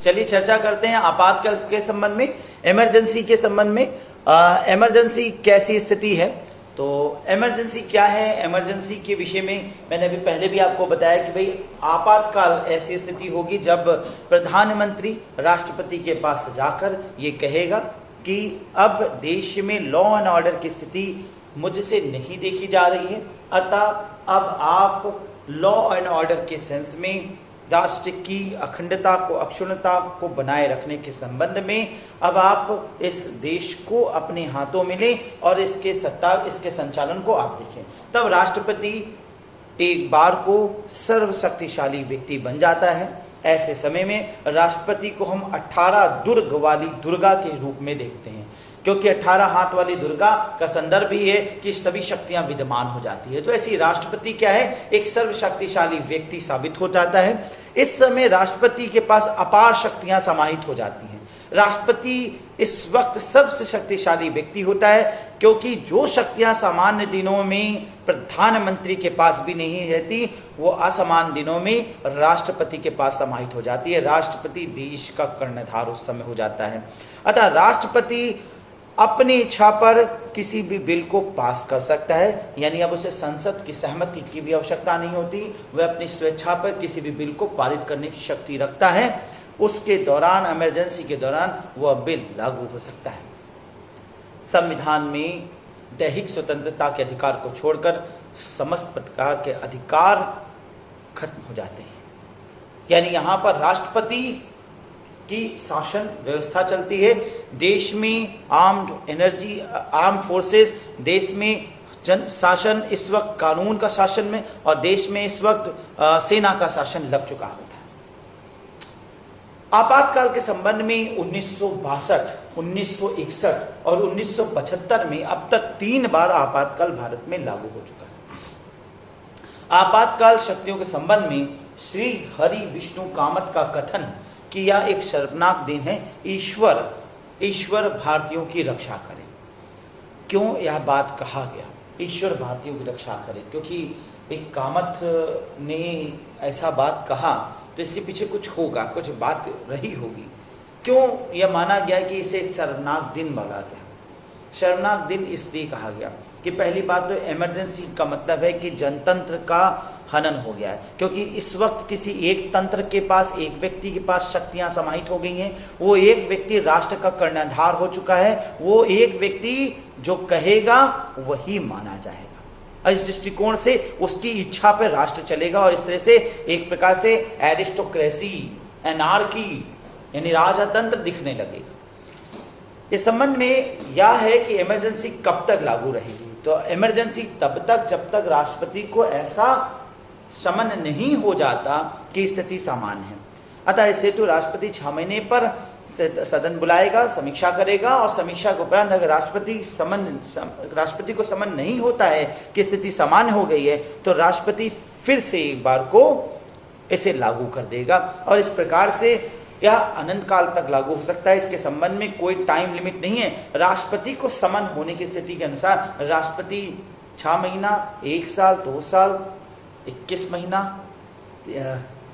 चलिए चर्चा करते हैं आपातकाल के संबंध में, इमरजेंसी के संबंध में। इमरजेंसी कैसी स्थिति है, तो इमरजेंसी क्या है, इमरजेंसी के विषय में मैंने अभी पहले भी आपको बताया कि भाई आपातकाल ऐसी स्थिति होगी जब प्रधानमंत्री राष्ट्रपति के पास जाकर ये कहेगा कि अब देश में लॉ एंड ऑर्डर की स्थिति मुझसे नहीं देखी जा रही है, अतः अब आप लॉ एंड ऑर्डर के सेंस में राष्ट्र की अखंडता को, अक्षुण्णता को बनाए रखने के संबंध में अब आप इस देश को अपने हाथों में लें और इसके संचालन को आप देखें। तब राष्ट्रपति एक बार को सर्वशक्तिशाली व्यक्ति बन जाता है। ऐसे समय में राष्ट्रपति को हम 18 दुर्ग वाली दुर्गा के रूप में देखते हैं, क्योंकि 18 हाथ वाली दुर्गा का संदर्भ ही है कि सभी शक्तियां विद्यमान हो जाती है। तो ऐसी राष्ट्रपति क्या है, एक सर्वशक्तिशाली व्यक्ति साबित हो जाता है। इस समय राष्ट्रपति के पास अपार शक्तियां समाहित हो जाती हैं। राष्ट्रपति इस वक्त सबसे शक्तिशाली व्यक्ति होता है, क्योंकि जो शक्तियां सामान्य दिनों में प्रधानमंत्री के पास भी नहीं रहती, वो असामान्य दिनों में राष्ट्रपति के पास समाहित हो जाती है। राष्ट्रपति देश का कर्णधार उस समय हो जाता है। अतः राष्ट्रपति अपनी इच्छा पर किसी भी बिल को पास कर सकता है, यानी अब उसे संसद की सहमति की भी आवश्यकता नहीं होती। वह अपनी स्वेच्छा पर किसी भी बिल को पारित करने की शक्ति रखता है। उसके दौरान, इमरजेंसी के दौरान, वह बिल लागू हो सकता है। संविधान में दैहिक स्वतंत्रता के अधिकार को छोड़कर समस्त प्रकार के अधिकार खत्म हो जाते हैं, यानी यहां पर राष्ट्रपति की शासन व्यवस्था चलती है। देश में आर्म्ड फोर्सेस, देश में जन शासन इस वक्त कानून का शासन में, और देश में इस वक्त सेना का शासन लग चुका होता है। आपातकाल के संबंध में 1962, 1961 और 1975 में अब तक 3 बार आपातकाल भारत में लागू हो चुका है। आपातकाल शक्तियों के संबंध में श्री हरि विष्णु कामत का कथन कि यह एक शर्मनाक दिन है, ईश्वर भारतीयों की रक्षा करे। क्यों यह बात कहा गया, ईश्वर भारतीयों की रक्षा करे? क्योंकि एक कामत ने ऐसा बात कहा तो इसके पीछे कुछ होगा, कुछ बात रही होगी। क्यों यह माना गया कि इसे एक शर्मनाक दिन माना गया? शर्मनाक दिन इसलिए कहा गया कि पहली बात तो इमरजेंसी का मतलब है कि जनतंत्र का हनन हो गया है, क्योंकि इस वक्त किसी एक तंत्र के पास, एक व्यक्ति के पास शक्तियां समाहित हो गई हैं। वो एक व्यक्ति राष्ट्र का कर्णधार हो चुका है। वो एक व्यक्ति जो कहेगा वही माना जाएगा। इस दृष्टिकोण से उसकी इच्छा पर राष्ट्र चलेगा, और इस तरह से एक प्रकार से एरिस्टोक्रेसी, एनार्की यानी राजतंत्र दिखने लगेगा। इस संबंध में यह है कि इमरजेंसी कब तक लागू रहेगी, तो इमरजेंसी तब तक जब तक राष्ट्रपति को ऐसा समन नहीं हो जाता कि स्थिति सामान्य है। अतः इस हेतु राष्ट्रपति 6 महीने पर सदन बुलाएगा, समीक्षा करेगा, और समीक्षा के उपरांत अगर राष्ट्रपति को समन नहीं होता है कि स्थिति सामान्य हो गई है, तो राष्ट्रपति फिर से एक बार को इसे लागू कर देगा, और इस प्रकार से यह अनंत काल तक लागू हो सकता है। इसके संबंध में कोई टाइम लिमिट नहीं है। राष्ट्रपति को समन होने की स्थिति के अनुसार राष्ट्रपति 6 महीना, 1 साल, 2 साल, 21 महीना,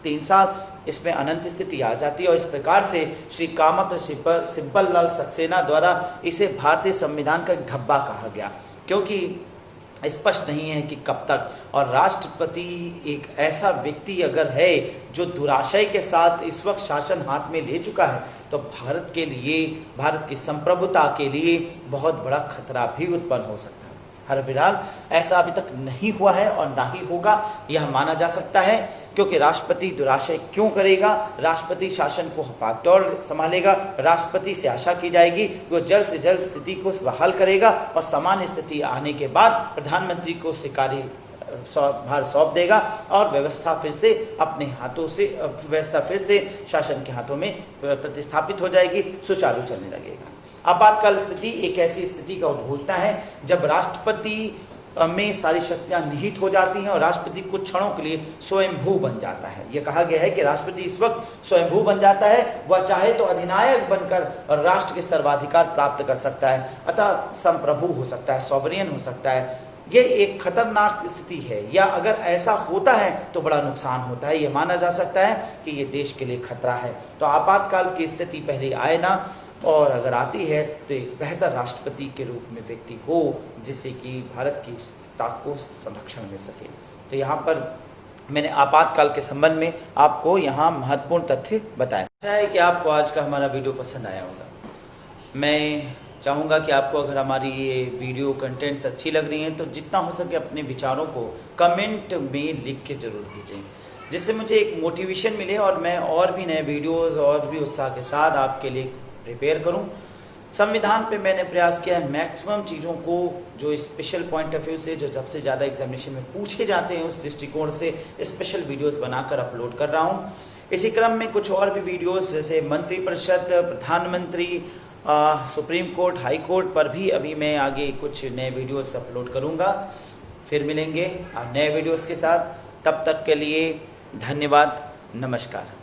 3 साल, इसमें अनंत स्थिति आ जाती है। और इस प्रकार से श्री कामत और सिब्बल लाल सक्सेना द्वारा इसे भारतीय संविधान का एक धब्बा कहा गया, क्योंकि स्पष्ट नहीं है कि कब तक। और राष्ट्रपति एक ऐसा व्यक्ति अगर है जो दुराशय के साथ इस वक्त शासन हाथ में ले चुका है, तो भारत के लिए, भारत की संप्रभुता के लिए बहुत बड़ा खतरा भी उत्पन्न हो सकता है। हर फिलहाल ऐसा अभी तक नहीं हुआ है और ना ही होगा, यह माना जा सकता है, क्योंकि राष्ट्रपति दुराशय क्यों करेगा? राष्ट्रपति शासन को हपातौड़ संभालेगा। राष्ट्रपति से आशा की जाएगी वो जल्द से जल्द स्थिति को बहाल करेगा, और सामान्य स्थिति आने के बाद प्रधानमंत्री को भार सौंप देगा, और व्यवस्था फिर से अपने हाथों से, व्यवस्था फिर से शासन के हाथों में प्रतिस्थापित हो जाएगी, सुचारू चलने लगेगा। आपातकाल स्थिति एक ऐसी स्थिति का उद्घोषणा है जब राष्ट्रपति में सारी शक्तियां निहित हो जाती हैं, और राष्ट्रपति कुछ क्षणों के लिए स्वयंभू बन जाता है। यह कहा गया है कि राष्ट्रपति इस वक्त स्वयंभू बन जाता है। वह चाहे तो अधिनायक बनकर राष्ट्र के सर्वाधिकार प्राप्त कर सकता है, अतः संप्रभु हो सकता है, सॉवरियन हो सकता है। ये एक खतरनाक स्थिति है, या अगर ऐसा होता है तो बड़ा नुकसान होता है। ये माना जा सकता है कि ये देश के लिए खतरा है। तो आपातकाल की स्थिति पहले आए ना, और अगर आती है तो एक बेहतर राष्ट्रपति के रूप में व्यक्ति हो, जिससे कि भारत की ताकत को संरक्षण मिल सके। तो यहाँ पर मैंने आपातकाल के संबंध में आपको यहाँ महत्वपूर्ण तथ्य बताया। अच्छा है कि आपको आज का हमारा वीडियो पसंद आया होगा। मैं चाहूँगा कि आपको अगर हमारी ये वीडियो कंटेंट्स अच्छी लग रही हैं तो जितना हो सके अपने विचारों को कमेंट में लिख के जरूर भेजें, जिससे मुझे एक मोटिवेशन मिले और मैं और भी नए वीडियोस और भी उत्साह के साथ आपके लिए प्रिपेयर करूं। संविधान पे मैंने प्रयास किया है मैक्सिमम चीज़ों को जो स्पेशल पॉइंट ऑफ व्यू से, जो सबसे ज़्यादा एग्जामिनेशन में पूछे जाते हैं, उस दृष्टिकोण से स्पेशल वीडियोस बनाकर अपलोड कर रहा हूं। इसी क्रम में कुछ और भी वीडियोस जैसे मंत्रिपरिषद, प्रधानमंत्री, सुप्रीम कोर्ट, हाई कोर्ट पर भी अभी मैं आगे कुछ नए वीडियोस अपलोड करूंगा। फिर मिलेंगे नए वीडियोस के साथ। तब तक के लिए धन्यवाद, नमस्कार।